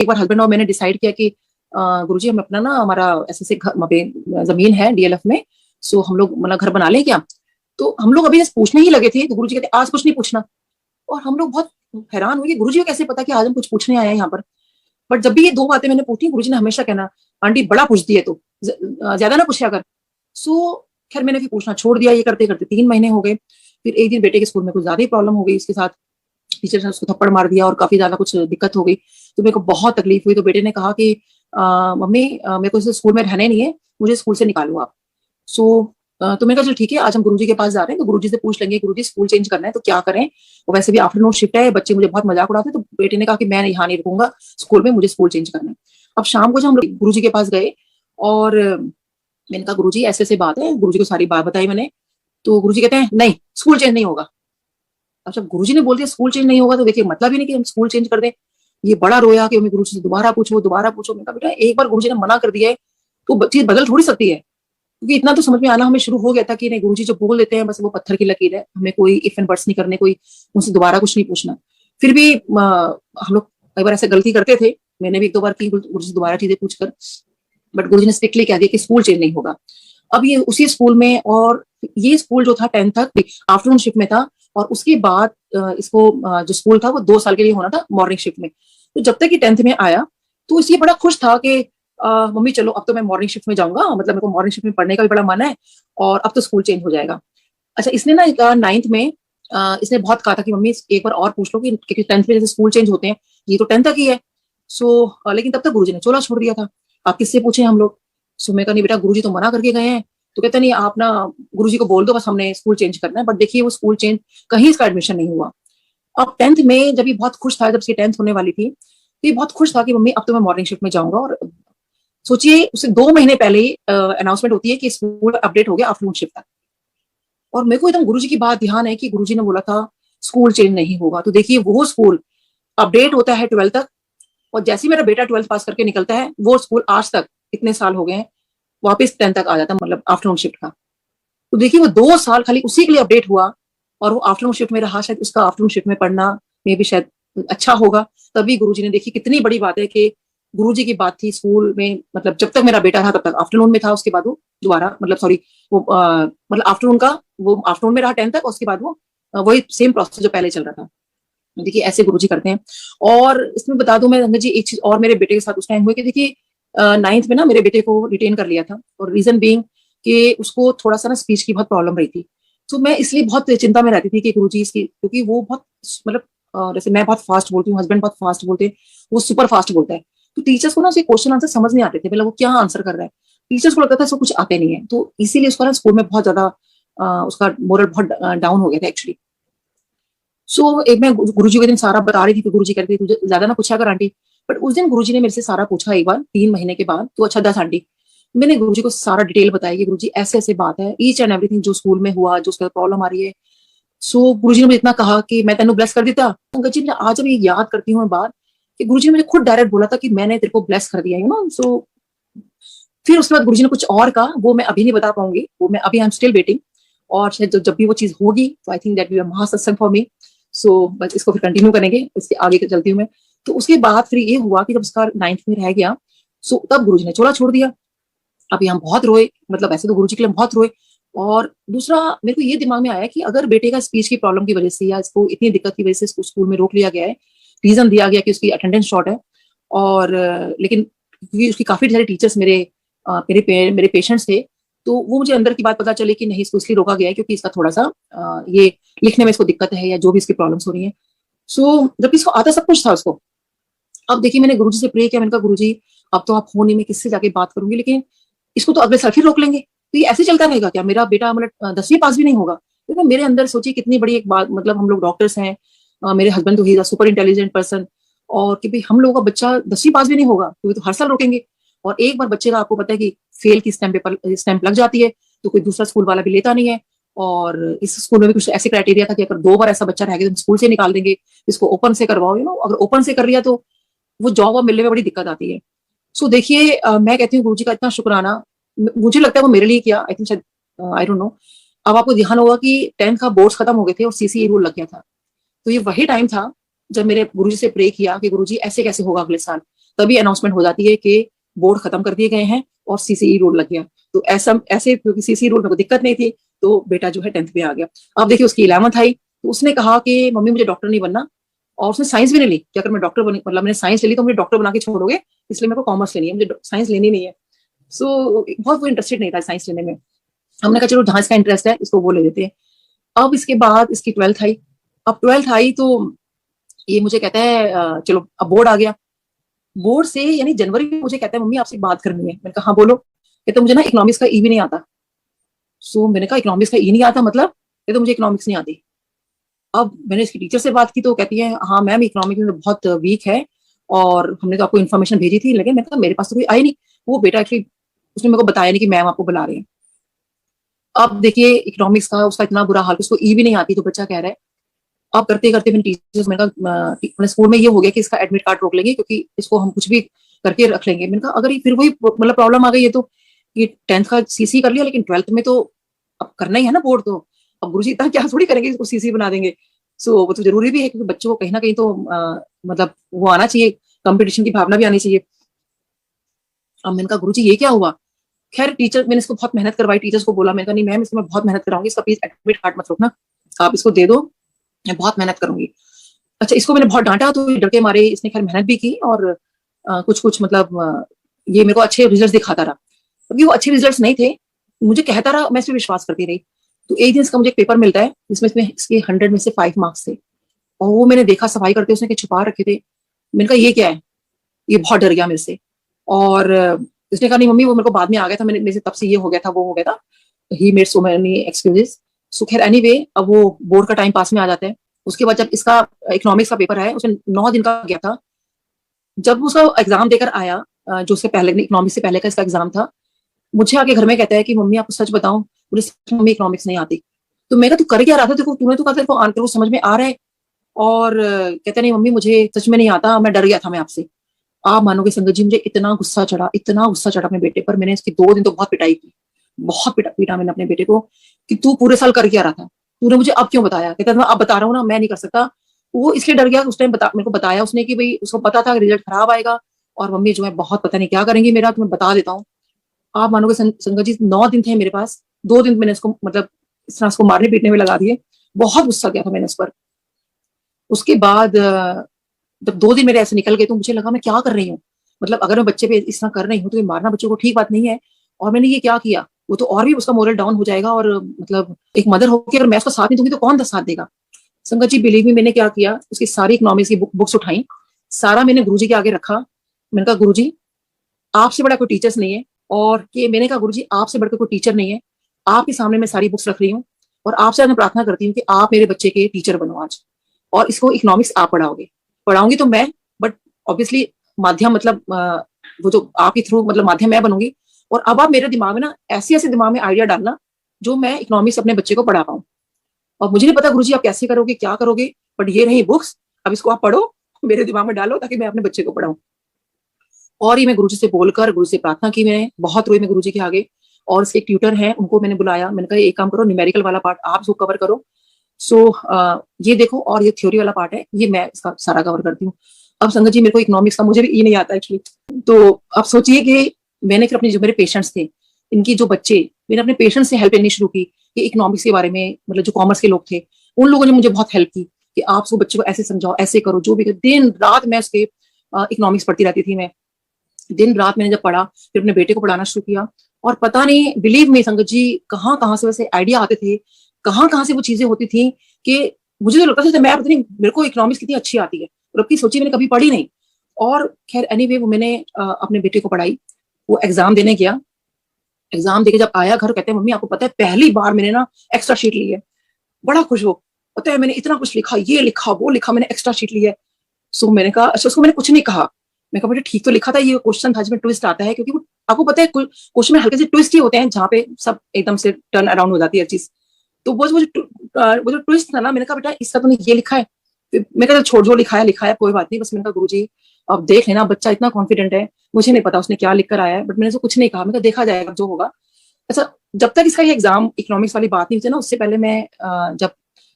एक बार हस्बैंड और मैंने डिसाइड किया कि गुरुजी हम अपना ना हमारा ऐसे वहाँ पे जमीन है डीएलएफ में, सो हम लोग मतलब घर बना लें क्या। तो हम लोग अभी जैसे पूछने ही लगे थे तो गुरुजी कहते आज कुछ नहीं पूछना। और हम लोग बहुत हैरान हुए कि गुरुजी को कैसे पता कि आज हम कुछ पूछने आए हैं यहाँ पर। बट जब भी ये दो बातें मैंने पूछी गुरुजी ने हमेशा कहना आंटी बड़ा पूछती है तो ज्यादा ना पूछा कर। सो खैर मैंने फिर पूछना छोड़ दिया। ये करते करते 3 महीने हो गए। फिर एक दिन बेटे के स्कूल में कुछ ज्यादा ही प्रॉब्लम हो गई उसके साथ। टीचर ने उसको थप्पड़ मार दिया और काफी ज्यादा कुछ दिक्कत हो गई। तो मेरे को बहुत तकलीफ हुई। तो बेटे ने कहा कि मम्मी मेरे को इस स्कूल में रहने नहीं है, मुझे स्कूल से निकालो आप। सो तो मैंने कहा चल ठीक है आज हम गुरुजी के पास जा रहे हैं तो गुरुजी से पूछ लेंगे गुरुजी स्कूल चेंज करना है तो क्या करें। और वैसे भी आफ्टरनून शिफ्ट है, बच्चे मुझे बहुत मजाक उड़ाते हैं। तो बेटे ने कहा कि मैं यहाँ नहीं रुकूंगा स्कूल में, मुझे स्कूल चेंज करना है। अब शाम को जब हम गुरुजी के पास गए और मैंने कहा गुरुजी ऐसे ऐसे बात है, गुरुजी को सारी बात बताई मैंने। तो गुरुजी कहते हैं नहीं स्कूल चेंज नहीं होगा। अब जब गुरुजी ने बोल दिया स्कूल चेंज नहीं होगा तो देखिए मतलब ही नहीं कि हम स्कूल चेंज कर दें। ये बड़ा रोया कि हमें गुरुजी से दोबारा पूछो दोबारा पूछो। मैंने कहा बेटा एक बार गुरुजी ने मना कर दिया है तो चीज बदल थोड़ी सकती है। क्योंकि इतना तो समझ में आना हमें शुरू हो गया था कि नहीं गुरुजी जो बोल देते हैं बस वो पत्थर की लकीर है, हमें कोई इफ एंड बट्स नहीं करने, कोई उनसे दोबारा कुछ नहीं पूछना। फिर भी हम लोग कई बार ऐसे गलती करते थे, मैंने भी एक दो बार की गुरुजी से दोबारा चीजें पूछकर। बट गुरुजी ने स्ट्रिक्टली कह दिया कि स्कूल चेंज नहीं होगा। अब ये उसी स्कूल में, और ये स्कूल जो था 10th तक आफ्टरनून शिफ्ट में था और उसके बाद इसको जो स्कूल था वो 2 साल के लिए होना था मॉर्निंग शिफ्ट में। तो जब तक ये 10th में आया तो इसलिए बड़ा खुश था कि मम्मी चलो अब तो मैं मॉर्निंग शिफ्ट में जाऊंगा, मतलब मेरे को मॉर्निंग शिफ्ट में पढ़ने का भी बड़ा मन है और अब तो स्कूल चेंज हो जाएगा। अच्छा इसने ना 9th में इसने बहुत कहा था कि मम्मी एक बार और पूछ लो कि क्योंकि 10th में जैसे स्कूल चेंज होते हैं ये तो 10th तक ही है। सो लेकिन तब तक गुरुजी ने चोला छोड़ दिया था, आप किससे पूछे हम लोग। सो मैं कहा नहीं बेटा गुरुजी तो मना करके गए हैं। तो कहता नहीं आप ना गुरुजी को बोल दो बस हमने स्कूल चेंज करना है। बट देखिए वो स्कूल चेंज कहीं इसका एडमिशन नहीं हुआ। अब 10th में जब ये बहुत खुश था, जब इसकी 10th होने वाली थी तो ये बहुत खुश था कि मम्मी अब तो मैं मॉर्निंग शिफ्ट में जाऊंगा। और सोचिए उससे 2 महीने पहले अनाउंसमेंट होती है कि स्कूल अपडेट हो गया आफ्टरनून शिफ्ट तक। और मेरे को एकदम गुरुजी की बात ध्यान है कि गुरुजी ने बोला था स्कूल चेंज नहीं होगा। तो देखिए वो स्कूल अपडेट होता है 12th तक और जैसे ही मेरा बेटा 12th पास करके निकलता है वो स्कूल आज तक इतने साल हो गए हैं वापस 10th तक आ जाता, मतलब आफ्टरनून शिफ्ट का। तो देखिए वो 2 साल खाली उसी के लिए अपडेट हुआ और वो आफ्टरनून शिफ्ट में रहा। शायद उसका आफ्टरनून शिफ्ट में पढ़ना में भी शायद अच्छा होगा। तभी गुरुजी ने, देखी कितनी बड़ी बात है कि गुरुजी की बात थी स्कूल में, मतलब जब तक मेरा बेटा था तब तक आफ्टरनून में था, उसके बाद वो दोबारा मतलब सॉरी वो मतलब आफ्टरनून का वो आफ्टरनून में रहा 10th तक, उसके बाद वो वही सेम प्रोसेस जो पहले चल रहा था। देखिए ऐसे गुरुजी करते हैं। और इसमें बता दूं मैं जी एक चीज और मेरे बेटे के साथ उस टाइम हुई कि देखिए 9th में ना मेरे बेटे को रिटेन कर लिया था और रीजन बीइंग कि उसको थोड़ा सा ना स्पीच की बहुत प्रॉब्लम रही थी। तो मैं इसलिए बहुत चिंता में रहती थी कि गुरुजी इसकी, क्योंकि वो बहुत मतलब जैसे मैं बहुत फास्ट बोलती हूँ, हस्बैंड बहुत फास्ट बोलते हैं, वो सुपर फास्ट बोलता है। तो टीचर्स को ना उसके क्वेश्चन आंसर समझ नहीं आते थे, मतलब वो क्या आंसर कर रहा है। टीचर्स को लगता था इसको कुछ आते नहीं है। तो इसीलिए उसका ना स्कूल में बहुत ज्यादा उसका मोरल बहुत डाउन हो गया था एक्चुअली। सो एक मैं गुरुजी के दिन सारा बता रही थी तो गुरुजी कहते थे तुझे ज्यादा ना पूछा कर आंटी। बट उस दिन गुरुजी ने मेरे से सारा पूछा एक बार 3 महीने के बाद। तो अच्छा 10 आंटी, मैंने गुरुजी को सारा डिटेल बताया कि गुरुजी ऐसे ऐसे बात है, ईच एंड एवरीथिंग जो स्कूल में हुआ, जो उसका प्रॉब्लम आ रही है। सो गुरुजी ने मुझे इतना कहा कि मैं तेनू ब्लेस कर देता। अंकल जी मैं आज जब ये याद करती हूँ बात कि गुरुजी ने मुझे खुद डायरेक्ट बोला था कि मैंने तेरे को ब्लेस कर दिया है ना। सो फिर उसके बाद गुरुजी ने कुछ और कहा, वो मैं अभी नहीं बता पाऊंगी, वो मैं अभी आई एम स्टिल वेटिंग। और शायद जब भी वो चीज होगी तो आई थिंक दैट बी महासत्संग फॉर मी। सो बस इसको फिर कंटिन्यू करेंगे, इसके आगे चलती हूँ मैं। तो उसके बाद फिर ये हुआ कि जब उसका 9th में रह गया सो तब गुरुजी ने चोला छोड़ दिया। अभी हम बहुत रोए, मतलब ऐसे तो गुरुजी के लिए हम बहुत रोए। और दूसरा मेरे को ये दिमाग में आया कि अगर बेटे का स्पीच की प्रॉब्लम की वजह से या इसको इतनी दिक्कत की वजह से इसको स्कूल में रोक लिया गया है, रीजन दिया गया कि उसकी अटेंडेंस शॉर्ट है, और लेकिन क्योंकि उसकी काफी सारे टीचर्स मेरे पेशेंट्स थे, तो वो मुझे अंदर की बात पता चली कि नहीं इसको इसलिए रोका गया है क्योंकि इसका थोड़ा सा ये लिखने में इसको दिक्कत है या जो भी इसकी प्रॉब्लम्स हो रही है। सो जब इसको आता सब कुछ था उसको। अब देखिए मैंने गुरुजी से प्रे किया, मैंने कहा गुरुजी अब तो आप हो नहीं, मैं किससे जाके बात करूंगी, लेकिन इसको तो अगले साल फिर रोक लेंगे तो ये ऐसे चलता रहेगा क्या, मेरा बेटा मतलब 10वीं पास भी नहीं होगा। क्योंकि मेरे अंदर सोचिए कितनी बड़ी एक बात, मतलब हम लोग डॉक्टर्स हैं, मेरे हस्बैंड तो he is super intelligent person, और कि भाई हम लोगों का बच्चा 10वीं पास भी नहीं होगा क्योंकि तो हर साल रोकेंगे। और एक बार बच्चे का आपको पता है कि फेल की स्टैंप लग जाती है तो कोई दूसरा स्कूल वाला भी लेता नहीं है। और इस स्कूल में भी कुछ ऐसे क्राइटेरिया था कि अगर 2 बार ऐसा बच्चा रह गया तो स्कूल से निकाल देंगे, इसको ओपन से करवाओ। अगर ओपन से कर लिया तो वो जॉब और मिलने में बड़ी दिक्कत आती है। सो देखिए मैं कहती हूँ गुरुजी का इतना शुक्राना, मुझे लगता है वो मेरे लिए किया, आई थिंक शायद आई डोंट नो। अब आपको ध्यान होगा कि 10th का बोर्ड्स खत्म हो गए थे और सीसीए रूल लग गया था। तो ये वही टाइम था जब मेरे गुरुजी से प्रे किया कि गुरुजी ऐसे कैसे होगा अगले साल। तभी अनाउंसमेंट हो जाती है कि बोर्ड खत्म कर दिए गए हैं और सीसीई रोल लग गया। तो ऐसा ऐसे क्योंकि सीसीई रोल में कोई दिक्कत नहीं थी, तो बेटा जो है 10th में आ गया। अब देखिए उसकी 11th आई, तो उसने कहा कि मम्मी मुझे डॉक्टर नहीं बनना, और उसने साइंस भी नहीं ली कि अगर मैं डॉक्टर बनी, मतलब मैंने साइंस ले ली तो मुझे डॉक्टर बना के छोड़ोगे, इसलिए मेरे को कॉमर्स लेनी है, मुझे साइंस लेनी नहीं है। सो बहुत वो इंटरेस्टेड नहीं था साइंस लेने में। हमने कहा चलो जहां इसका इंटरेस्ट है इसको वो ले लेते हैं। अब इसके बाद इसकी 12th आई। अब 12th आई तो ये मुझे कहता है चलो अब बोर्ड आ गया। बोर्ड से यानी जनवरी में मुझे कहता है मम्मी आपसे बात करनी है। मैंने कहा हाँ बोलो। कहते मुझे ना इकोनॉमिक्स का ई भी नहीं आता। सो मैंने कहा इकोनॉमिक्स का ई नहीं आता मतलब? कहते मुझे इकोनॉमिक्स नहीं आती। अब मैंने इसकी टीचर से बात की तो कहती है हाँ मैम इकोनॉमिक्स में बहुत वीक है, और हमने तो आपको इन्फॉर्मेशन भेजी थी, लेकिन मैंने कहा मेरे पास तो कोई आई नहीं। वो बेटा एक्चुअली उसने मेरे को बताया नहीं कि मैम आपको बुला रहे हैं। अब देखिए इकोनॉमिक्स का उसका इतना बुरा हाल, उसको ई भी नहीं आती, तो बच्चा कह रहा है। अब करते करते मैंने टीचर्स, मैंने कहा मैंने स्कूल में ये हो गया कि इसका एडमिट कार्ड रोक लेंगे, क्योंकि इसको हम कुछ भी करके रख लेंगे। मैंने कहा अगर फिर वही मतलब प्रॉब्लम आ गई है तो ये 10th का सीसी कर लिया, लेकिन 12th में तो अब करना ही है ना बोर्ड, तो अब गुरुजी इतना क्या थोड़ी करेंगे इसको सीसी बना देंगे। सो वो तो जरूरी भी है, क्योंकि बच्चों को कहीं ना कहीं तो मतलब वो आना चाहिए, कंपटीशन की भावना भी आनी चाहिए। अब मैंने कहा गुरुजी ये क्या हुआ? खैर टीचर, मैंने इसको बहुत मेहनत करवाई, टीचर्स को बोला, मैंने कहा नहीं मैम इसको मैं बहुत मेहनत कराऊंगी, इसका प्लीज एडमिट कार्ड मत रोकना, आप इसको दे दो, मैं बहुत मेहनत करूंगी। अच्छा इसको मैंने बहुत डांटा, तो डर के मारे इसने खैर मेहनत भी की, और कुछ कुछ मतलब ये मेरे को अच्छे रिजल्ट दिखाता रहा। क्योंकि वो अच्छे रिजल्ट नहीं थे, मुझे कहता रहा, मैं इस पर विश्वास करती रही। तो एक दिन इसका मुझे एक पेपर मिलता है जिसमें इसके 100 में से 5 मार्क्स थे, और वो मैंने देखा सफाई करते उसने छुपा रखे थे। मैंने कहा ये क्या है? ये बहुत डर गया मेरे से। और उसने कहा नहीं मम्मी वो मेरे को बाद में आ गया था, मैंने मेरे से तब से ये हो गया था वो हो गया था। He made so many excuses. So खैर एनीवे, अब वो बोर्ड का टाइम पास में आ जाता है। उसके बाद जब इसका इकोनॉमिक्स का पेपर है, उसने 9 दिन का गया था। जब उसका एग्जाम देकर आया, जो उससे पहले इकोनॉमिक्स से पहले का इसका एग्जाम था, मुझे आके घर में कहता है कि मम्मी आपको सच बताऊं, मुझे सच मम्मी इकोनॉमिक्स नहीं आती। तो मैं कहा तू कर क्या रहा था, देखो तूने तो कहा तेरे को आंसर समझ में आ रहा है, और कहते नहीं मम्मी मुझे सच में नहीं आता, मैं डर गया था मैं आपसे। आप मानोगे संगत जी, मुझे इतना गुस्सा चढ़ा, इतना गुस्सा चढ़ा अपने बेटे पर। मैंने इसकी 2 दिन तो बहुत पिटाई की, बहुत पीटा मैंने अपने बेटे को कि तू पूरे साल कर क्या रहा था, तूने मुझे अब क्यों बताया? कहता मैं अब बता रहा हूँ ना, मैं नहीं कर सकता। वो इसलिए डर गया, उस टाइम मेरे को बताया उसने कि भाई उसको पता था रिजल्ट खराब आएगा, और मम्मी जो है बहुत पता नहीं क्या करेंगी मेरा, तो मैं बता देता हूँ। आप मानोगे संगत जी, 9 दिन थे मेरे पास, 2 दिन मैंने इसको मतलब इस तरह उसको मारने पीटने में लगा दिए। बहुत गुस्सा किया था मैंने उस पर। उसके बाद जब 2 दिन मेरे ऐसे निकल गए, तो मुझे लगा मैं क्या कर रही हूँ, मतलब अगर मैं बच्चे पे इस तरह कर रही हूँ तो ये मारना बच्चों को ठीक बात नहीं है। और मैंने ये क्या किया, वो तो और भी उसका मोरल डाउन हो जाएगा, और मतलब एक मदर होकर अगर मैं उसका साथ नहीं दूंगी तो कौन साथ देगा। संगत जी बिलीव मी, मैंने क्या किया, उसकी सारी इकोनॉमिक्स की बुक्स उठाई, सारा मैंने गुरुजी के आगे रखा। मैंने कहा गुरुजी आपसे बड़ा कोई टीचर्स नहीं है, और कि मैंने कहा गुरुजी आपसे बढ़कर कोई टीचर नहीं है, आपके सामने मैं सारी बुक्स रख रही हूँ, और आपसे मैं प्रार्थना करती हूँ कि आप मेरे बच्चे के टीचर बनो आज, और इसको इकोनॉमिक्स आप पढ़ाओगे। पढ़ाऊंगी तो मैं, बट ऑब्वियसली माध्यम मतलब वो जो आपके थ्रू मतलब माध्यम मैं बनूंगी। और अब आप मेरे दिमाग में ना ऐसे ऐसे दिमाग में आइडिया डालना जो मैं इकोनॉमिक्स अपने बच्चे को पढ़ा पाऊँ। और मुझे नहीं पता गुरुजी आप कैसे करोगे क्या करोगे, बट ये रही बुक्स, अब इसको आप पढ़ो, मेरे दिमाग में डालो, ताकि मैं अपने बच्चे को पढ़ाऊं। और ये मैं गुरुजी से बोलकर गुरु से प्रार्थना की, मैंने बहुत रोई मैं गुरुजी के आगे। और इसके ट्यूटर हैं उनको मैंने बुलाया, मैंने कहा एक काम करो, न्यूमेरिकल वाला पार्ट आप इसको कवर करो। सो ये देखो, और ये थ्योरी वाला पार्ट है, ये मैं इसका सारा कवर करती हूँ। अब संगत जी मेरे को इकोनॉमिक्स का मुझे भी ये नहीं आता एक्चुअली। तो अब सोचिए कि मैंने फिर अपने जो मेरे पेशेंट्स थे, इनकी जो बच्चे, मैंने अपने पेशेंट्स से हेल्प लेनी शुरू की कि इकोनॉमिक्स के बारे में, मतलब जो कॉमर्स के लोग थे उन लोगों ने मुझे बहुत हेल्प की कि आप उसको बच्चे को ऐसे समझाओ, ऐसे करो, जो भी कर। दिन रात मैं उसके इकोनॉमिक्स पढ़ती रहती थी। मैं दिन रात मैंने जब पढ़ा, फिर अपने बेटे को पढ़ाना शुरू किया, और पता नहीं बिलीव मी संगत जी, कहाँ कहाँ से वैसे आइडिया आते थे, कहाँ कहाँ से वो चीजें होती थी कि मुझे तो लगता था मैं पता नहीं मेरे को इकोनॉमिक्स कितनी अच्छी आती है, और अब की सोची मैंने कभी पढ़ी नहीं। और खैर एनीवे वो मैंने अपने बेटे को पढ़ाई। वो एग्जाम देने गया, एग्जाम देके जब आया घर, कहते हैं मम्मी आपको पता है पहली बार मैंने ना एक्स्ट्रा शीट ली है। बड़ा खुश हो, पता है मैंने इतना कुछ लिखा, ये लिखा वो लिखा, मैंने एक्स्ट्रा शीट ली है। सो मैंने कहा अच्छा, उसको मैंने कुछ नहीं कहा, मैं कहा बेटा ठीक तो लिखा था, ये क्वेश्चन था जिसमें ट्विस्ट आता है, क्योंकि वो आपको पता है क्वेश्चन में हल्के से ट्विस्ट ही होते हैं जहाँ पे सब एकदम से टर्न अराउंड हो जाती है हर चीज। तो वो जो ट्विस्ट था ना, मैंने कहा बेटा इसका तूने ये लिखा है। मैं कहता छोड़, जो लिखा है कोई बात नहीं, बस मैंने कहा गुरुजी अब देख लेना, बच्चा इतना कॉन्फिडेंट है, मुझे नहीं पता उसने क्या लिख कर आया है, बट मैंने उसको कुछ नहीं कहा, मैंने कहा देखा जाएगा जो होगा। अच्छा जब तक इसका ये एग्जाम इकोनॉमिक्स वाली बात नहीं हुई थी ना, उससे पहले मैं जब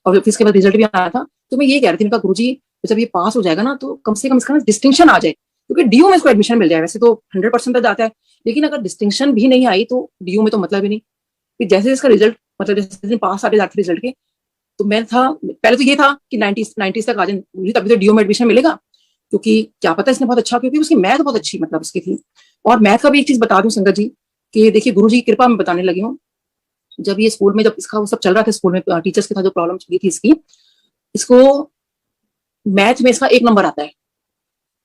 और फिर इसके बाद रिजल्ट भी आया था, तो मैं ये कह रही थी, गुरुजी जब ये पास हो जाएगा ना, तो कम से कम इसका डिस्टिंक्शन आ जाए, क्योंकि डीयू में इसको एडमिशन मिल जाए, वैसे तो 100% तक जाता है, लेकिन अगर डिस्टिंक्शन भी नहीं आई तो डीयू में तो मतलब ही नहीं। फिर जैसे इसका रिजल्ट, मतलब जैसे पास आते जाते रिजल्ट के, तो मैं था, पहले तो ये था कि 90 तक आ जाए तभी तो डीयू में एडमिशन मिलेगा, क्योंकि क्या पता इसने बहुत अच्छा, क्योंकि उसकी मैथ बहुत अच्छी मतलब उसकी थी। और मैथ का भी एक चीज बता दूं संगत जी, कि देखिए गुरु जी की कृपा में बताने लगी हूँ, जब ये स्कूल में, जब इसका वो सब चल रहा था स्कूल में, टीचर्स के साथ जो प्रॉब्लम चली थी इसकी, इसको मैथ में इसका 1 नंबर आता है,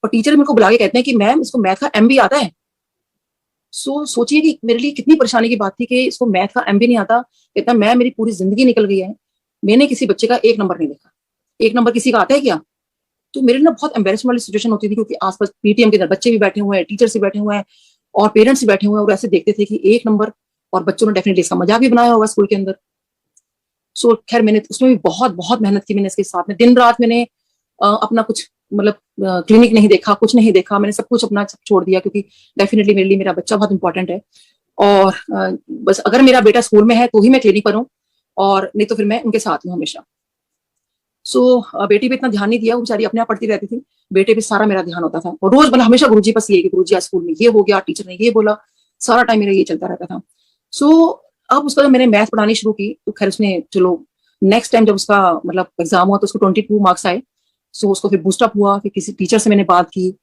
और टीचर मेरे को बुला के कहते हैं कि मैम इसको मैथ का एम भी आता है। सोचिए कि मेरे लिए कितनी परेशानी की बात थी कि इसको मैथ का एम भी नहीं आता। कहता मैम मेरी पूरी जिंदगी निकल गई है, मैंने किसी बच्चे का 1 नंबर नहीं देखा। 1 नंबर किसी का आता है क्या? तो मेरे लिए ना बहुत एम्बेरसमेंट वाली सिचुएशन होती थी, क्योंकि आसपास पीटीएम के अंदर बच्चे भी बैठे हुए हैं, टीचर्स भी बैठे हुए हैं, और पेरेंट्स भी बैठे हुए हैं, और ऐसे देखते थे कि 1 नंबर, और बच्चों ने डेफिनेटली इसका मजाक भी बनाया होगा स्कूल के अंदर। खैर मैंने उसमें भी बहुत बहुत मेहनत की, मैंने इसके साथ में दिन रात मैंने अपना कुछ मतलब क्लिनिक नहीं देखा, कुछ नहीं देखा, मैंने सब कुछ अपना सब छोड़ दिया, क्योंकि डेफिनेटली मेरे लिए मेरा बच्चा बहुत इंपॉर्टेंट है। और बस अगर मेरा बेटा स्कूल में है तो ही मैं क्लिनिक पर हूँ, और नहीं तो फिर मैं उनके साथ हूँ हमेशा। बेटी पे इतना ध्यान नहीं दिया, वो बेचारी अपने आप पढ़ती रहती थी, बेटे पे सारा मेरा ध्यान होता था, और रोज मतलब हमेशा गुरुजी बस ये कि गुरुजी आज स्कूल में ये हो गया, टीचर ने ये बोला, सारा टाइम मेरा ये चलता रहता था। अब उसका जब मैंने मैथ पढ़ानी शुरू की तो खैर उसने, चलो नेक्स्ट टाइम जब उसका मतलब एग्जाम हुआ तो उसको 22 मार्क्स आए। उसको फिर बूस्टअप हुआ, फिर किसी टीचर से मैंने बात की,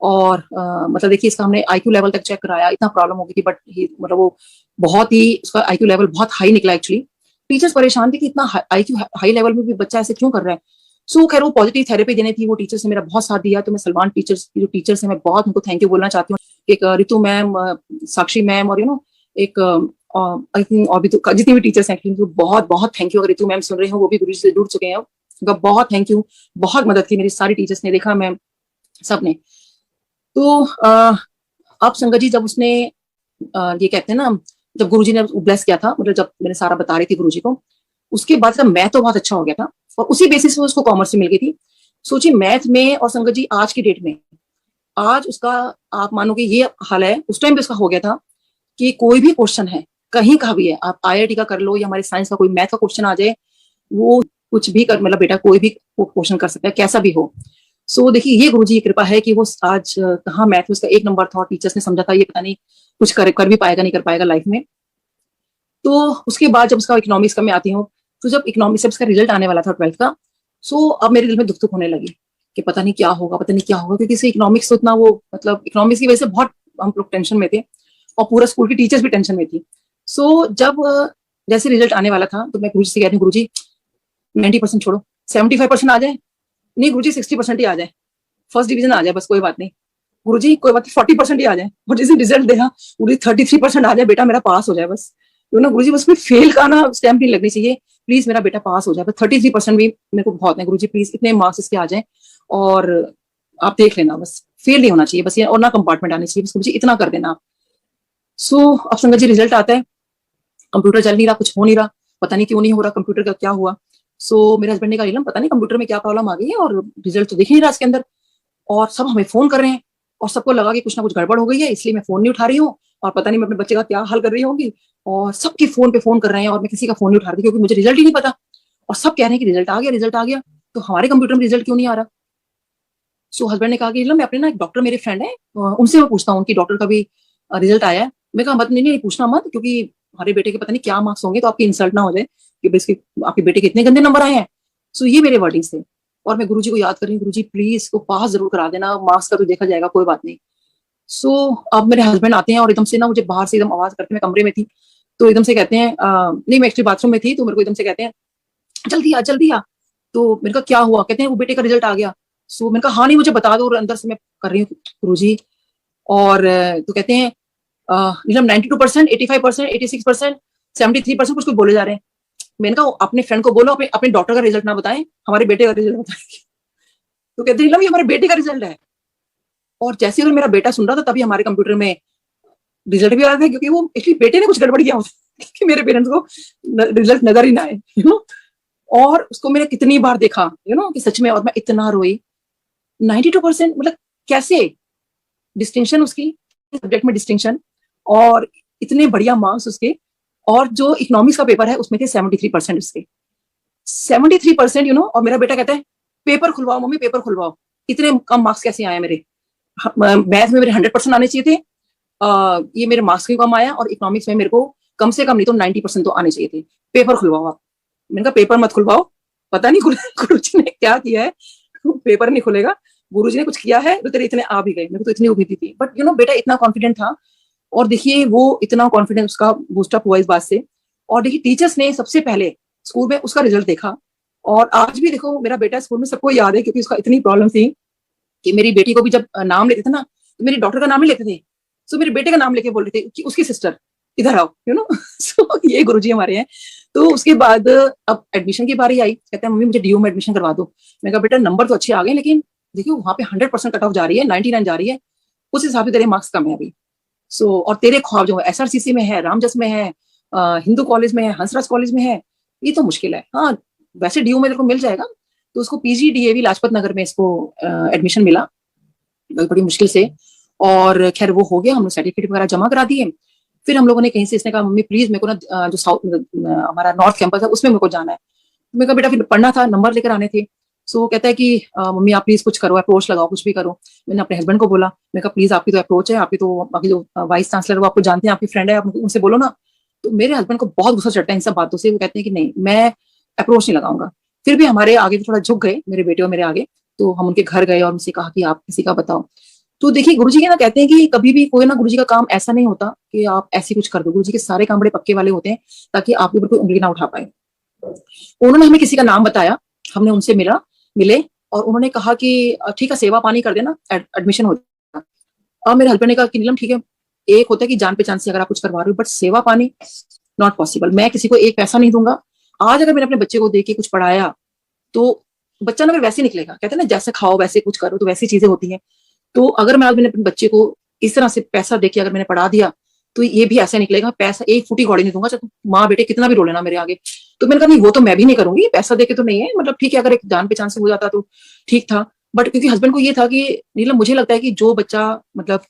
और मतलब देखिए इसका हमने आईक्यू लेवल तक चेक कराया, इतना प्रॉब्लम हो गई थी, बट मतलब वो बहुत ही, उसका आईक्यू लेवल बहुत हाई निकला एक्चुअली। टीचर्स परेशान थे कि इतना आईक्यू हाई लेवल में भी बच्चा ऐसे क्यों कर रहा है। खैर वो पॉजिटिव थेरेपी देनी थी, वो टीचर्स ने मेरा बहुत साथ दिया। तो मैं सलमान टीचर्स जो टीचर्स है, मैं बहुत उनको थैंक यू बोलना चाहती हूँ। एक रितु मैम, साक्षी मैम, और एक आई थिंक और भी तो जितनी भी टीचर्स हैं, तो बहुत बहुत थैंक यू। अगर रितु मैम सुन रहे हो, वो भी गुरु से जुड़ चुके हैं, उनका बहुत थैंक यू, बहुत मदद की मेरी सारी टीचर्स ने, देखा मैम सबने। तो अब संगत जी, जब उसने ये कहते हैं ना, जब गुरुजी ने ब्लेस किया था, मतलब जब मैंने सारा बता रही थी गुरुजी को, उसके बाद मैथ तो बहुत अच्छा हो गया था, और उसी बेसिस पे उसको कॉमर्स से मिल गई थी। सोचिए मैथ में, और संगत जी आज की डेट में, आज उसका आप मानो कि ये हाल है, उस टाइम पे उसका हो गया था कि कोई भी क्वेश्चन है, कहीं का भी है, आप आईआईटी का कर लो या हमारे साइंस का कोई मैथ का क्वेश्चन आ जाए, वो कुछ भी कर, मतलब बेटा कोई भी क्वेश्चन कर सकता है, कैसा भी हो। देखिए ये गुरुजी की कृपा है कि वो आज कहाँ मैथ में उसका 1 नंबर था, और टीचर्स ने समझा था ये पता नहीं कुछ कर भी पाएगा नहीं कर पाएगा लाइफ में। तो उसके बाद जब उसका इकोनॉमिक्स का मैं आती हूँ, तो जब इकोनॉमिक्स से उसका रिजल्ट आने वाला था 12th का, अब मेरे दिल में दुख दुख होने लगी कि पता नहीं क्या होगा, पता नहीं क्या होगा, क्योंकि इसे इकोनॉमिक्स तो इतना वो, मतलब इकोनॉमिक्स की वजह से बहुत हम लोग टेंशन में थे, और पूरा स्कूल की टीचर्स भी टेंशन में थी। जब जैसे रिजल्ट आने वाला था, तो मैं गुरुजी से कहती हूँ, गुरुजी 90% छोड़ो, 75% आ जाए, नहीं गुरुजी 60% ही आ जाए, फर्स्ट डिवीजन आ जाए बस, कोई बात नहीं गुरुजी, कोई बात नहीं 40% ही आ जाए, और जिस दिन रिजल्ट देखा गुरुजी 33% आ जाए, बेटा मेरा पास हो जाए बस, गुरुजी बस में फेल का ना स्टैम्प नहीं लगनी चाहिए, प्लीज मेरा बेटा पास हो जाए बस, 33% भी मेरे को बहुत है गुरुजी, प्लीज इतने मार्क्स इसके आ जाए, और आप देख लेना बस, फेल नहीं होना चाहिए बस ये, और ना कंपार्टमेंट आनी चाहिए बस, गुरुजी इतना कर देना आप। अब संगत जी रिजल्ट आता है, कंप्यूटर चल नहीं रहा, कुछ हो नहीं रहा, पता नहीं क्यों नहीं हो रहा, कंप्यूटर का क्या हुआ। मेरे हस्बैंड ने कहा नीलम पता नहीं कंप्यूटर में क्या प्रॉब्लम आ गई है, और रिजल्ट तो दिख नहीं रहा इसके अंदर, और सब हमें फोन कर रहे हैं, और सबको लगा कि कुछ ना कुछ गड़बड़ हो गई है, इसलिए मैं फोन नहीं उठा रही हूँ, और पता नहीं मैं अपने बच्चे का क्या हाल कर रही होंगी, और सबके फोन पे फोन कर रहे हैं, और मैं किसी का फोन नहीं उठा रही, क्योंकि मुझे रिजल्ट ही नहीं पता, और सब कह रहे हैं कि रिजल्ट आ गया, रिजल्ट आ गया, तो हमारे कंप्यूटर में रिजल्ट क्यों नहीं आ रहा। हस्बैंड ने कहा कि मैं अपने ना एक डॉक्टर मेरे फ्रेंड है, उनसे मैं पूछता हूँ उनकी डॉक्टर का भी रिजल्ट आया है। मैं कहा मत, नहीं पूछना मत, क्योंकि हमारे बेटे के पता नहीं क्या मार्क्स होंगे, तो आपकी इंसल्ट ना हो जाए कि आपके बेटे के इतने गंदे नंबर आए हैं। ये मेरे वर्डिंग्स थे, और मैं गुरुजी को याद कर रही हूँ, गुरुजी प्लीज को पास जरूर करा देना, मार्क्स का तो देखा जाएगा, कोई बात नहीं। अब मेरे हस्बैंड आते हैं, और एकदम से ना मुझे बाहर से एकदम आवाज करते, मैं कमरे में थी, तो एकदम से कहते हैं नहीं मैं एक्चुअली बाथरूम में थी, तो मेरे को एकदम से कहते हैं जल्दी आ जल्दी आ। तो मेरे का क्या हुआ, कहते हैं वो बेटे का रिजल्ट आ गया। मैंने कहा हाँ नहीं मुझे बता दो, और अंदर से मैं कर रही हूँ गुरुजी, और तो कहते हैं नीलम 92%, 85%, 86%, 73% कुछ बोले जा रहे हैं। मैंने कहा अपने फ्रेंड को बोलो अपने डॉक्टर का रिजल्ट ना बताएं, हमारे बेटे का रिजल्ट बताएंगे। तो कहते हैं नीलम ये हमारे बेटे का रिजल्ट है, और जैसे अगर मेरा बेटा सुन रहा था तभी हमारे कंप्यूटर में रिजल्ट भी आ रहा था, क्योंकि वो एक्चुअली बेटे ने कुछ गड़बड़ किया होता कि मेरे पेरेंट्स को रिजल्ट नजर ही ना आए, और उसको मैंने कितनी बार देखा कि सच में, और मैं इतना रोई। 92% मतलब कैसे डिस्टिंक्शन उसकी सब्जेक्ट में डिस्टिंक्शन, और इतने बढ़िया मार्क्स उसके, और जो इकोनॉमिक्स का पेपर है उसमें थे 73% उसके, 73% और मेरा बेटा कहता है पेपर खुलवाओ मम्मी पेपर खुलवाओ, इतने कम मार्क्स कैसे आए मेरे। मैथ में मेरे 100% आने चाहिए थे। ये मेरे मार्क्स के कम आया, और इकोनॉमिक्स में मेरे को कम से कम नहीं तो 90% तो आने चाहिए थे। पेपर खुलवाओ आप। मैंने कहा पेपर मत खुलवाओ, पता नहीं गुरुजी ने क्या किया है, पेपर नहीं खुलेगा, गुरुजी ने कुछ किया है तो तेरे इतने आ भी गए। मेरे को तो इतनी उम्मीद थी, बट बेटा इतना कॉन्फिडेंट था। और देखिए वो इतना कॉन्फिडेंस उसका बूस्टअप हुआ इस बात से। और देखिए टीचर्स ने सबसे पहले स्कूल में उसका रिजल्ट देखा, और आज भी देखो मेरा बेटा स्कूल में सबको याद है, क्योंकि उसका इतनी प्रॉब्लम थी कि मेरी बेटी को भी जब नाम लेते थे ना, तो मेरी डॉटर का नाम ही लेते थे, सो मेरे बेटे का नाम लेके बोल रहे थे कि उसकी सिस्टर इधर आओ, सो ये गुरुजी हमारे हैं। तो उसके बाद अब एडमिशन की बारी आई, कहते हैं मम्मी मुझे डीयू में एडमिशन करवा दो। मैं कहा बेटा नंबर तो अच्छे आ गए, लेकिन देखियो वहां पे 100% कट ऑफ जा रही है, 99 जा रही है, उस हिसाब से तेरे मार्क्स कम है अभी। सो और तेरे ख्वाब जो है एसआरसीसी में है, रामजस में है, हिंदू कॉलेज में है, हंसराज कॉलेज में है, ये तो मुश्किल है। हाँ वैसे डीयू में तेरे को मिल जाएगा। तो उसको पीजीडीएवी लाजपत नगर में इसको एडमिशन मिला बड़ी मुश्किल से, और खैर वो हो गया, हमने सर्टिफिकेट वगैरह जमा करा दिए। फिर हम लोगों ने कहीं से, इसने कहा मम्मी प्लीज मेरे को ना जो साउथ हमारा नॉर्थ कैंपस है उसमें मेरे को जाना है। मैं कहा बेटा फिर पढ़ना था, नंबर लेकर आने थे। सो वो कहता है कि मम्मी आप प्लीज कुछ करो, अप्रोच लगाओ, कुछ भी करो। मैंने अपने हस्बैंड को बोला, मैं कहा प्लीज आपकी तो अप्रोच है, आपकी तो बाकी जो वाइस चांसलर वो आपको जानते हैं, आपकी फ्रेंड है, आप उनसे बोलो ना। तो मेरे हस्बैंड को बहुत गुस्सा चढ़ता है इन सब बातों से। वो कहते हैं कि नहीं मैं अप्रोच नहीं लगाऊंगा। फिर भी हमारे आगे थोड़ा झुक गए, मेरे बेटे और मेरे आगे। तो हम उनके घर गए और उनसे कहा कि आप किसी का बताओ। तो देखिए गुरुजी के ना कहते हैं कि कभी भी कोई ना गुरुजी का काम ऐसा नहीं होता कि आप ऐसे कुछ कर दो। गुरुजी के सारे काम बड़े पक्के वाले होते हैं, ताकि आपके ऊपर कोई उंगली ना उठा पाए। उन्होंने हमें किसी का नाम बताया, हमने उनसे मिले, और उन्होंने कहा कि ठीक है सेवा पानी कर देना, एडमिशन हो जाएगा। और मेरे हस्बैंड ने कहा कि नीलम ठीक है, एक होता है कि जान पहचान से अगर आप कुछ करवा रहे हो, बट सेवा पानी नॉट पॉसिबल। मैं किसी को एक पैसा नहीं दूंगा। आज अगर मैंने अपने बच्चे को देख के कुछ पढ़ाया, तो बच्चा ना अगर वैसे निकलेगा, कहते हैं ना जैसे खाओ वैसे कुछ करो, तो वैसी चीजें होती हैं। तो अगर मैं आज मैंने अपने बच्चे को इस तरह से पैसा देके अगर मैंने पढ़ा दिया, तो ये भी ऐसे निकलेगा। पैसा एक फुटी कौड़ी नहीं दूंगा, चाहे माँ बेटे कितना भी रो लेना मेरे आगे। तो मैंने कहा नहीं वो तो मैं भी नहीं करूंगी, पैसा देके तो नहीं है, मतलब ठीक है अगर एक जान पहचान से हो जाता तो ठीक था। बट क्योंकि हस्बैंड को ये था कि नीलम मुझे लगता है कि जो बच्चा मतलब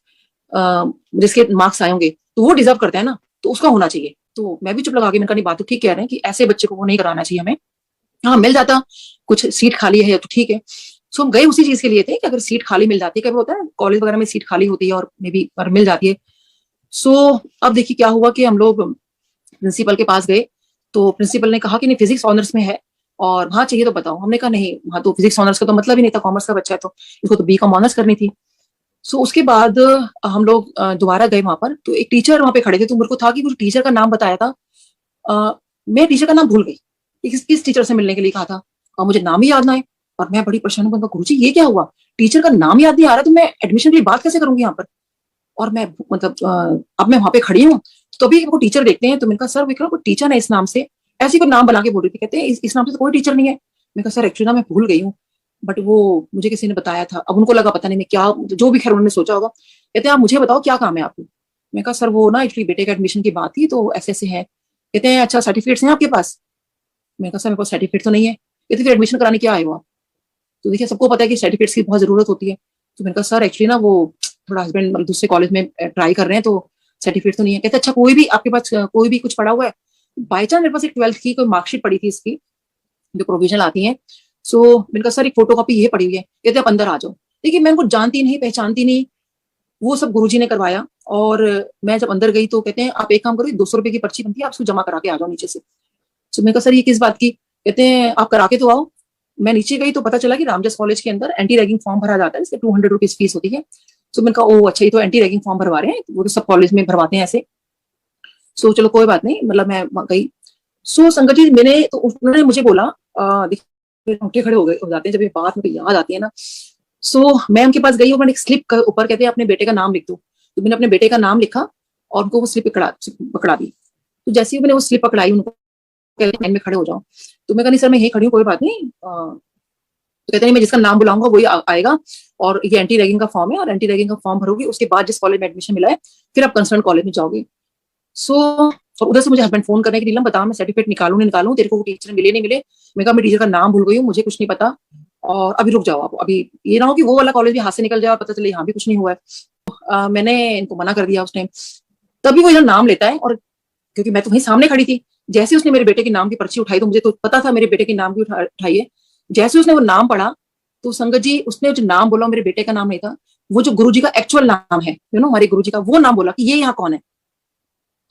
जिसके मार्क्स आए होंगे तो वो डिजर्व करता है ना, तो उसका होना चाहिए। तो मैं भी चुप लगा के मैंने कहा नहीं बात तो ठीक कह रहे हैं कि ऐसे बच्चे को वो नहीं कराना चाहिए हमें। हाँ मिल जाता, कुछ सीट खाली है तो ठीक है। सो हम गए उसी चीज के लिए थे कि अगर सीट खाली मिल जाती है, कभी होता है कॉलेज वगैरह में सीट खाली होती है और मे बी मिल जाती है। सो अब देखिए क्या हुआ कि हम लोग प्रिंसिपल के पास गए। तो प्रिंसिपल ने कहा कि नहीं फिजिक्स ऑनर्स में है और वहां चाहिए तो बताओ। हमने कहा नहीं वहां तो फिजिक्स ऑनर्स का तो मतलब ही नहीं था, कॉमर्स का बच्चा है तो इसको तो बीकॉम ऑनर्स करनी थी। सो उसके बाद हम लोग दोबारा गए वहां पर, तो एक टीचर वहां पे खड़े थे, तो मेरे को था कि कुछ टीचर का नाम बताया था। मैं टीचर का नाम भूल गई, किस टीचर से मिलने के लिए कहा था, और मुझे नाम ही याद ना है। और मैं बड़ी परेशान हूँ, गुरुजी ये क्या हुआ, टीचर का नाम याद नहीं आ रहा, तो मैं एडमिशन के लिए बात कैसे करूंगी यहाँ पर। और मैं मतलब अब मैं वहां पे खड़ी हूँ, तो अभी वो टीचर देखते हैं। तो मैंने कहा सर विक्रम कोई टीचर है इस नाम से, ऐसी कोई नाम बना के बोल रही थी। कहते हैं इस नाम से तो कोई टीचर नहीं है। मैं कहा सर एक्चुअली ना मैं भूल गई हूँ, बट वो मुझे किसी ने बताया था। अब उनको लगा पता नहीं मैं क्या, जो भी खैर उन्होंने सोचा होगा। कहते हैं आप मुझे बताओ क्या काम है आपको। मैं कहा सर वो ना एक्चुअली बेटे का एडमिशन की बात थी, तो ऐसे ऐसे है। कहते हैं अच्छा सर्टिफिकेट्स हैं आपके पास। मैंने कहा सर मेरे पास सर्टिफिकेट तो नहीं है। कहते फिर एडमिशन कराने क्या आए हो आप। तो देखिए सबको पता है कि सर्टिफिकेट्स की बहुत जरूरत होती है। तो मैंने कहा सर एक्चुअली ना वो थोड़ा हस्बैंड मतलब दूसरे कॉलेज में ट्राई कर रहे हैं, तो सर्टिफिकेट तो नहीं है। कहते अच्छा कोई भी आपके पास कोई भी कुछ पड़ा हुआ है। बाई चांस मेरे पास एक 12th की कोई मार्कशीट पड़ी थी इसकी, जो प्रोविजनल आती है। सो मैंने कहा सर एक फोटो कॉपी ये पड़ी हुई है। कहते आप अंदर आ जाओ। देखिए मैं उनको जानती नहीं पहचानती नहीं, वो सब गुरुजी ने करवाया। और मैं जब अंदर गई तो कहते हैं आप एक काम करो, 200 रुपए की पर्ची बनती है, आप उसको जमा करा के आ जाओ नीचे से। तो मैंने कहा सर ये किस बात की। कहते हैं आप करा के तो आओ। मैं नीचे गई तो पता चला कि रामजस कॉलेज के अंदर एंटी रैगिंग फॉर्म भरा जाता है, इससे 200 रुपीज फीस होती है। तो मैंने कहा ओ अच्छा ये तो एंटी रैगिंग फॉर्म भरवा रहे हैं, वो तो सब कॉलेज में भरवाते हैं ऐसे। सो चलो कोई बात नहीं, मतलब मैं गई। सो संगत जी मैंने तो उन्होंने मुझे बोला देखिए उठे खड़े हो जाते हैं जब ये बात मुझे याद आती है ना। सो मैं उनके पास गई और मैंने एक स्लिप के ऊपर कहते हैं अपने बेटे का नाम लिख दो। तो मैंने अपने बेटे का नाम लिखा और उनको वो स्लिप पकड़ा दी। तो जैसे ही मैंने वो स्लिप पकड़ाई, उनको कहते लाइन में खड़े हो जाओ। तो मैं कहा नहीं सर मैं यही खड़ी हूँ कोई बात नहीं। तो कहते नहीं मैं जिसका नाम बुलाऊंगा वही आएगा, और ये एंटी रैगिंग का फॉर्म है, और एंटी रैगिंग का फॉर्म भरोगी, उसके बाद जिस कॉलेज में एडमिशन मिला है फिर आप कंसर्न कॉलेज में जाओगे। सो और उधर से मुझे हस्बैंड फोन करने की नीलम बता मैं सर्टिफिकेट निकालू नहीं निकालू, तेरे को टीचर मिले नहीं मिले। मैं कहा मैं टीचर का नाम भूल गई हूँ, मुझे कुछ नहीं पता, और अभी रुक जाओ आप, अभी ये ना हो कि वो वाला कॉलेज भी हाथ से निकल जाए, पता चले यहाँ भी कुछ नहीं हुआ है। मैंने इनको मना कर दिया उस टाइम। तभी वो इधर नाम लेता है, और क्योंकि मैं तो वहीं सामने खड़ी थी, जैसे उसने मेरे बेटे के नाम की पर्ची उठाई, तो मुझे तो पता था मेरे बेटे के नाम की उठाई है। जैसे उसने वो नाम पढ़ा, तो संगत जी उसने जो नाम बोला मेरे बेटे का नाम नहीं था, वो जो गुरुजी का एक्चुअल नाम है, हमारे गुरुजी का वो नाम बोला कि ये यहाँ कौन है।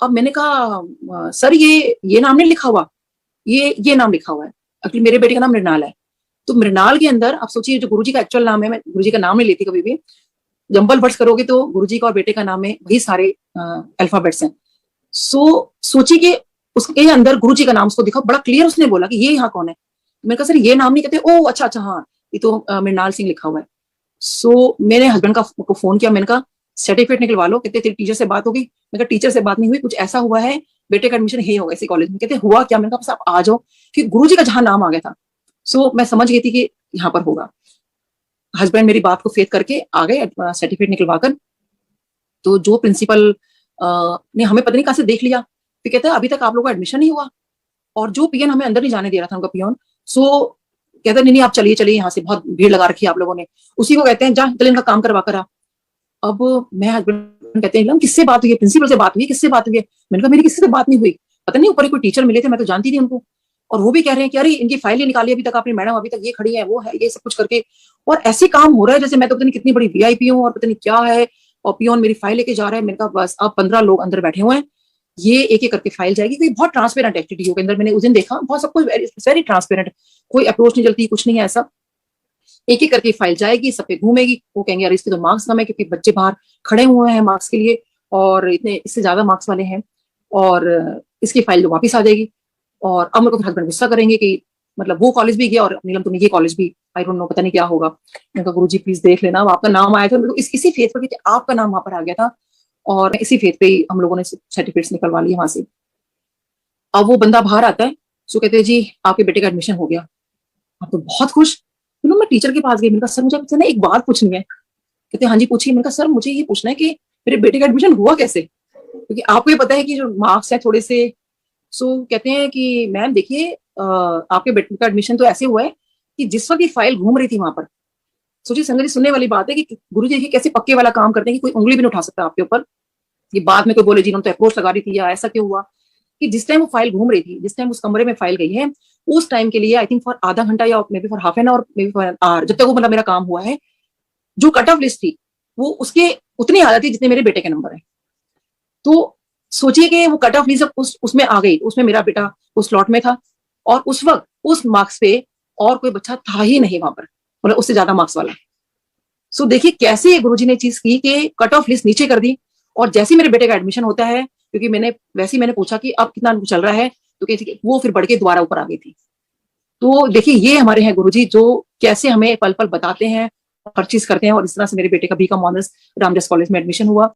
अब मैंने कहा सर ये नाम नहीं लिखा हुआ, ये नाम लिखा हुआ है। एक्चुअली मेरे बेटे का नाम मृणाल है। तो मृणाल के अंदर आप सोचिए जो गुरुजी का एक्चुअल नाम है, मैं गुरुजी का नाम नहीं लेती कभी भी, जंबल वर्ड्स करोगे तो गुरुजी का और बेटे का नाम में वही सारे अल्फाबेट्स हैं। सोचिए कि उसके अंदर गुरुजी का नाम उसको दिखा, बड़ा क्लियर उसने बोला कि ये यहाँ कौन है। मैंने कहा सर ये नाम नहीं कहते। ओ अच्छा अच्छा, हाँ ये तो मृणाल सिंह लिखा हुआ है। मैंने हस्बैंड को फोन किया, मैंने कहा सर्टिफिकेट निकलवा लो। कहते तेरी टीचर से बात होगी। मैं कहा टीचर से बात नहीं हुई, कुछ ऐसा हुआ है, बेटे का एडमिशन यही होगा इसी कॉलेज में। कहते हुआ क्या? मैंने कहा बस आप आ जाओ। फिर गुरुजी का जहां नाम आ गया था, मैं समझ गई थी कि यहाँ पर होगा। हस्बैंड मेरी बात को फेथ करके आ गए सर्टिफिकेट निकलवाकर। तो जो प्रिंसिपल ने हमें पता नहीं कहां से देख लिया, फिर कहता है अभी तक आप लोगों का एडमिशन नहीं हुआ। और जो पीएन हमें अंदर नहीं जाने दे रहा था, उनका पियोन, कहता नहीं आप चलिए चलिए, यहाँ से बहुत भीड़ लगा रखी है आप लोगों ने। उसी को कहते हैं जा चल इनका काम करवा कर आ। अब मैं हस्बैंड कहते हैं किससे बात हुई है? प्रिंसिपल से बात हुई है? किससे बात हुई है? मैंने कहा मेरी किसी से बात नहीं हुई, पता नहीं ऊपर कोई टीचर मिले थे, मैं तो जानती थी उनको। और वो भी कह रहे हैं कि अरे इनकी फाइल ही निकाली अभी तक आपने मैडम, अभी तक ये खड़ी है वो है, ये सब कुछ करके। और ऐसे काम हो रहा है जैसे मैं तो पता नहीं कितनी बड़ी वीआईपी हूँ और पता नहीं क्या है। और पियोन मेरी फाइल लेके जा रहा है। मैंने कहा बस अब 15 लोग अंदर बैठे हुए हैं, ये एक एक करके फाइल जाएगी। कोई बहुत ट्रांसपेरेंट एक्टिविटी के अंदर मैंने उस दिन देखा, बहुत सब कुछ वेरी ट्रांसपेरेंट, कोई अप्रोच नहीं चलती, कुछ नहीं है ऐसा। एक एक करके फाइल जाएगी, सब पे घूमेगी। वो कहेंगे अरे इसके तो मार्क्स कम है क्योंकि बच्चे बाहर खड़े हुए हैं मार्क्स के लिए और इतने इससे ज्यादा मार्क्स वाले हैं, और इसकी फाइल तो वापिस आ जाएगी। और अब मेरे को हस्बैंड गुस्सा करेंगे कि मतलब वो कॉलेज भी गया और नीलम तुमने ये कॉलेज भी, आई डोंट नो, पता नहीं क्या होगा। मैंने कहा गुरुजी प्लीज देख लेना, आपका नाम आया था, मेरे को इसी फेथ पर आपका नाम वहां पर आ गया था और इसी फेथ पे ही हम लोगों ने सर्टिफिकेट्स निकलवा लिए वहां से। अब वो बंदा बाहर आता है, कहते हैं जी आपके बेटे का एडमिशन हो गया। आप तो बहुत खुश। मैं टीचर के पास गई, मैंने कहा सर मुझे आपसे ना एक बात पूछनी है। कहते हाँ जी पूछिए। मैंने कहा सर मुझे ये पूछना है कि मेरे बेटे का एडमिशन हुआ कैसे, क्योंकि आपको ये पता है कि जो मार्क्स है थोड़े से। कहते हैं कि मैम देखिए आपके बेटे का एडमिशन तो ऐसे हुआ है कि जिस वक्त ये फाइल घूम रही थी वहां पर, सोचिए संगत जी सुनने वाली बात है कि गुरु जी कैसे पक्के वाला काम करते हैं कि कोई उंगली भी नहीं उठा सकता आपके ऊपर। ये बाद में कोई बोले जिन्होंने तो अप्रोच लगा रही थी या ऐसा क्यों हुआ, कि जिस टाइम वो फाइल घूम रही थी, जिस टाइम उस कमरे में फाइल गई है, उस टाइम के लिए आई थिंक फॉर आधा घंटा या may be for half an hour, may be for an hour, जब तक वो मतलब मेरा काम हुआ है, जो कट ऑफ लिस्ट थी वो उसके उतनी आ जाती जितने मेरे बेटे के नंबर है। तो सोचिए कि वो कट ऑफ लिस्ट उसमें आ गई, उसमें मेरा बेटा उस स्लॉट में था और उस वक्त उस मार्क्स पे और कोई बच्चा था ही नहीं वहां पर, मतलब उससे ज्यादा मार्क्स वाला। देखिए कैसे गुरुजी ने चीज की कि कट ऑफ लिस्ट नीचे कर दी। और जैसे मेरे बेटे का एडमिशन होता है, क्योंकि मैंने पूछा कि अब कितना चल रहा है, तो कहती वो फिर बढ़ के दोबारा ऊपर आ गई थी। तो देखिए ये हमारे हैं गुरुजी जो कैसे हमें पल पल बताते हैं, हर चीज करते हैं। और इस तरह से मेरे बेटे का बीकॉम ऑनर्स रामदास कॉलेज में एडमिशन हुआ।